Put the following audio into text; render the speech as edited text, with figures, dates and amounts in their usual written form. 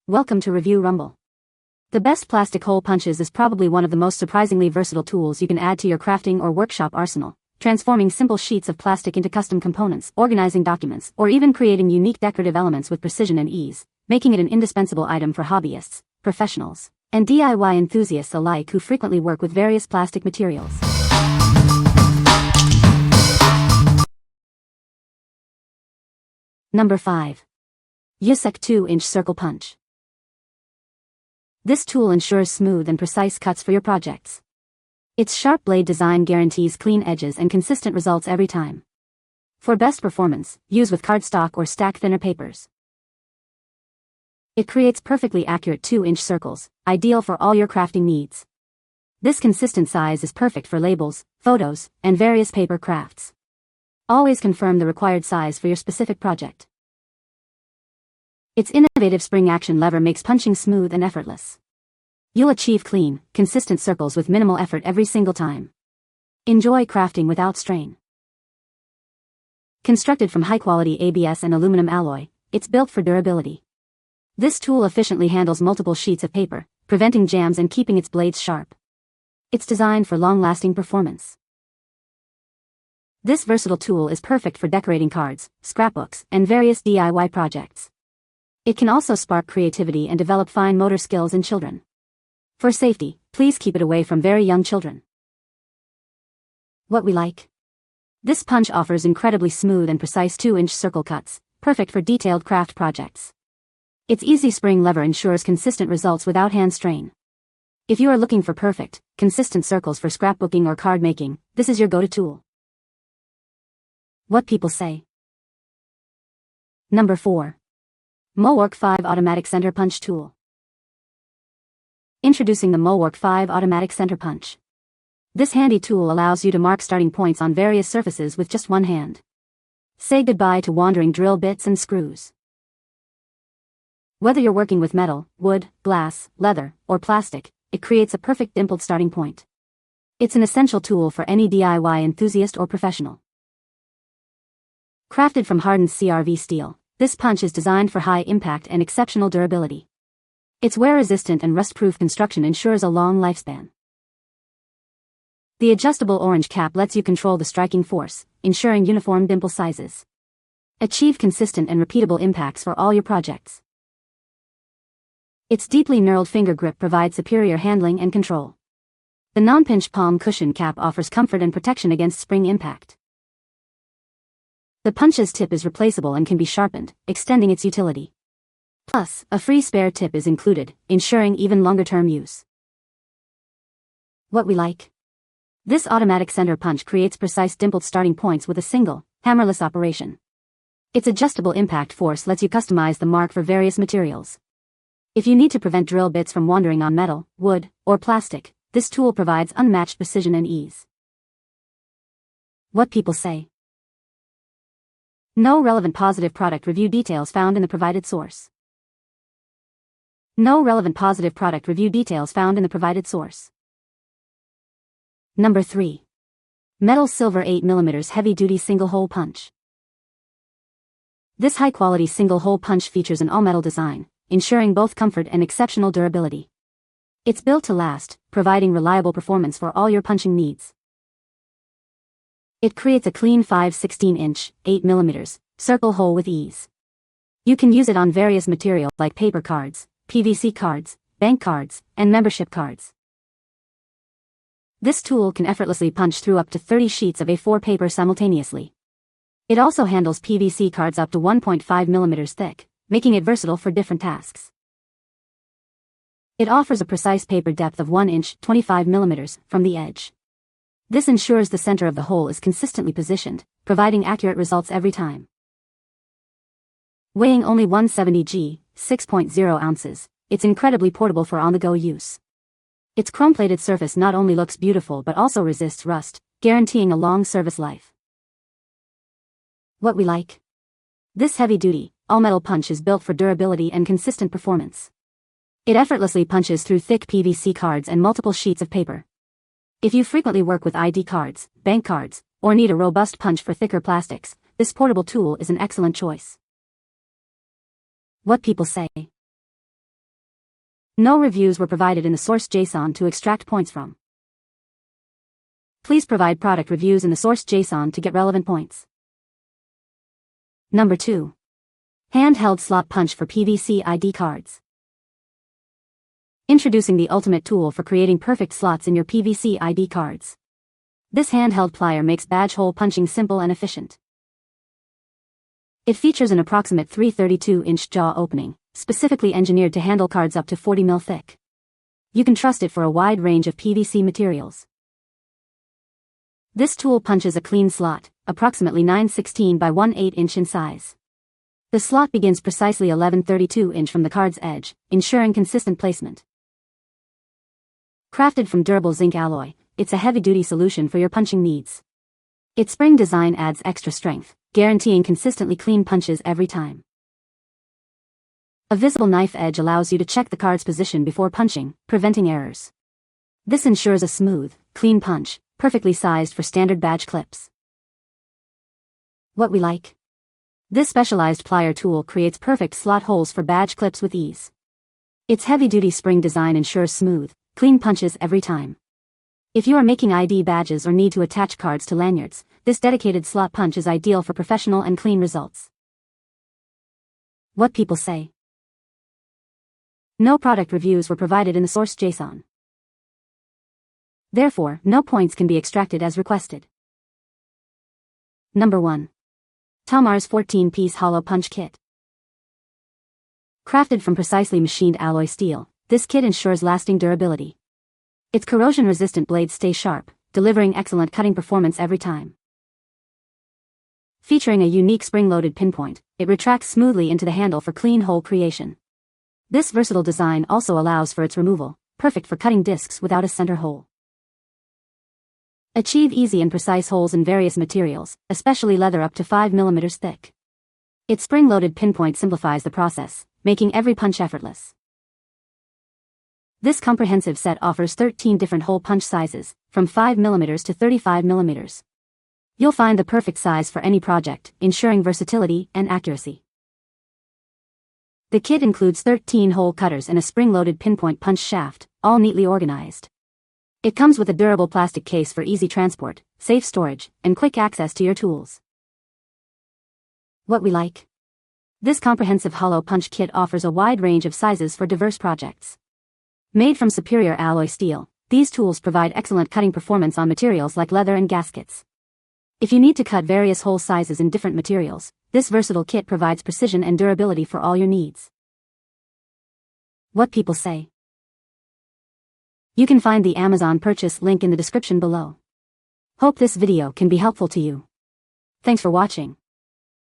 Welcome to Review Rumble. The best plastic hole punches is probably one of the most surprisingly versatile tools you can add to your crafting or workshop arsenal, transforming simple sheets of plastic into custom components, organizing documents, or even creating unique decorative elements with precision and ease, making it an indispensable item for hobbyists, professionals, and DIY enthusiasts alike who frequently work with various plastic materials. Number 5. UCEC 2-inch Circle Punch. This tool ensures smooth and precise cuts for your projects. Its sharp blade design guarantees clean edges and consistent results every time. For best performance, use with cardstock or stack thinner papers. It creates perfectly accurate 2-inch circles, ideal for all your crafting needs. This consistent size is perfect for labels, photos, and various paper crafts. Always confirm the required size for your specific project. Its innovative spring action lever makes punching smooth and effortless. You'll achieve clean, consistent circles with minimal effort every single time. Enjoy crafting without strain. Constructed from high-quality ABS and aluminum alloy, it's built for durability. This tool efficiently handles multiple sheets of paper, preventing jams and keeping its blades sharp. It's designed for long-lasting performance. This versatile tool is perfect for decorating cards, scrapbooks, and various DIY projects. It can also spark creativity and develop fine motor skills in children. For safety, please keep it away from very young children. What we like. This punch offers incredibly smooth and precise 2-inch circle cuts, perfect for detailed craft projects. Its easy spring lever ensures consistent results without hand strain. If you are looking for perfect, consistent circles for scrapbooking or card making, this is your go-to tool. What people say. Number 4. MulWark 5 Automatic Center Punch Tool. Introducing the MulWark 5 Automatic Center Punch. This handy tool allows you to mark starting points on various surfaces with just one hand. Say goodbye to wandering drill bits and screws. Whether you're working with metal, wood, glass, leather, or plastic, it creates a perfect dimpled starting point. It's an essential tool for any DIY enthusiast or professional. Crafted from hardened CRV steel, this punch is designed for high impact and exceptional durability. Its wear-resistant and rust-proof construction ensures a long lifespan. The adjustable orange cap lets you control the striking force, ensuring uniform dimple sizes. Achieve consistent and repeatable impacts for all your projects. Its deeply knurled finger grip provides superior handling and control. The non-pinch palm cushion cap offers comfort and protection against spring impact. The punch's tip is replaceable and can be sharpened, extending its utility. Plus, a free spare tip is included, ensuring even longer-term use. What we like. This automatic center punch creates precise dimpled starting points with a single, hammerless operation. Its adjustable impact force lets you customize the mark for various materials. If you need to prevent drill bits from wandering on metal, wood, or plastic, this tool provides unmatched precision and ease. What people say. No relevant positive product review details found in the provided source. No relevant positive product review details found in the provided source. Number 3. Metal Silver 8mm Heavy-Duty Single-Hole Punch. This high-quality single-hole punch features an all-metal design, ensuring both comfort and exceptional durability. It's built to last, providing reliable performance for all your punching needs. It creates a clean 5/16-inch, 8mm, circle hole with ease. You can use it on various materials like paper cards, PVC cards, bank cards, and membership cards. This tool can effortlessly punch through up to 30 sheets of A4 paper simultaneously. It also handles PVC cards up to 1.5 mm thick, making it versatile for different tasks. It offers a precise paper depth of 1 inch, 25 mm, from the edge. This ensures the center of the hole is consistently positioned, providing accurate results every time. Weighing only 170 g, 6.0 ounces, it's incredibly portable for on-the-go use. Its chrome-plated surface not only looks beautiful but also resists rust, guaranteeing a long service life. What we like. This heavy-duty, all-metal punch is built for durability and consistent performance. It effortlessly punches through thick PVC cards and multiple sheets of paper. If you frequently work with ID cards, bank cards, or need a robust punch for thicker plastics, this portable tool is an excellent choice. What people say. No reviews were provided in the source JSON to extract points from. Please provide product reviews in the source JSON to get relevant points. Number 2. Handheld slot punch for PVC ID cards. Introducing the ultimate tool for creating perfect slots in your PVC ID cards. This handheld plier makes badge hole punching simple and efficient. It features an approximate 332-inch jaw opening, specifically engineered to handle cards up to 40 mm thick. You can trust it for a wide range of PVC materials. This tool punches a clean slot, approximately 9/16 by 1/8 inch in size. The slot begins precisely 11/32 inch from the card's edge, ensuring consistent placement. Crafted from durable zinc alloy, it's a heavy-duty solution for your punching needs. Its spring design adds extra strength, guaranteeing consistently clean punches every time. A visible knife edge allows you to check the card's position before punching, preventing errors. This ensures a smooth, clean punch, perfectly sized for standard badge clips. What we like? This specialized plier tool creates perfect slot holes for badge clips with ease. Its heavy-duty spring design ensures smooth, clean punches every time. If you are making ID badges or need to attach cards to lanyards, this dedicated slot punch is ideal for professional and clean results. What people say. No product reviews were provided in the source JSON. Therefore, no points can be extracted as requested. Number 1. TOMMARS 14-piece hollow punch kit. Crafted from precisely machined alloy steel, this kit ensures lasting durability. Its corrosion-resistant blades stay sharp, delivering excellent cutting performance every time. Featuring a unique spring-loaded pinpoint, it retracts smoothly into the handle for clean hole creation. This versatile design also allows for its removal, perfect for cutting discs without a center hole. Achieve easy and precise holes in various materials, especially leather up to 5 mm thick. Its spring-loaded pinpoint simplifies the process, making every punch effortless. This comprehensive set offers 13 different hole punch sizes, from 5 mm to 35 mm. You'll find the perfect size for any project, ensuring versatility and accuracy. The kit includes 13 hole cutters and a spring-loaded pinpoint punch shaft, all neatly organized. It comes with a durable plastic case for easy transport, safe storage, and quick access to your tools. What we like? This comprehensive hollow punch kit offers a wide range of sizes for diverse projects. Made from superior alloy steel, these tools provide excellent cutting performance on materials like leather and gaskets. If you need to cut various hole sizes in different materials, this versatile kit provides precision and durability for all your needs. What people say. You can find the Amazon purchase link in the description below. Hope this video can be helpful to you. Thanks for watching.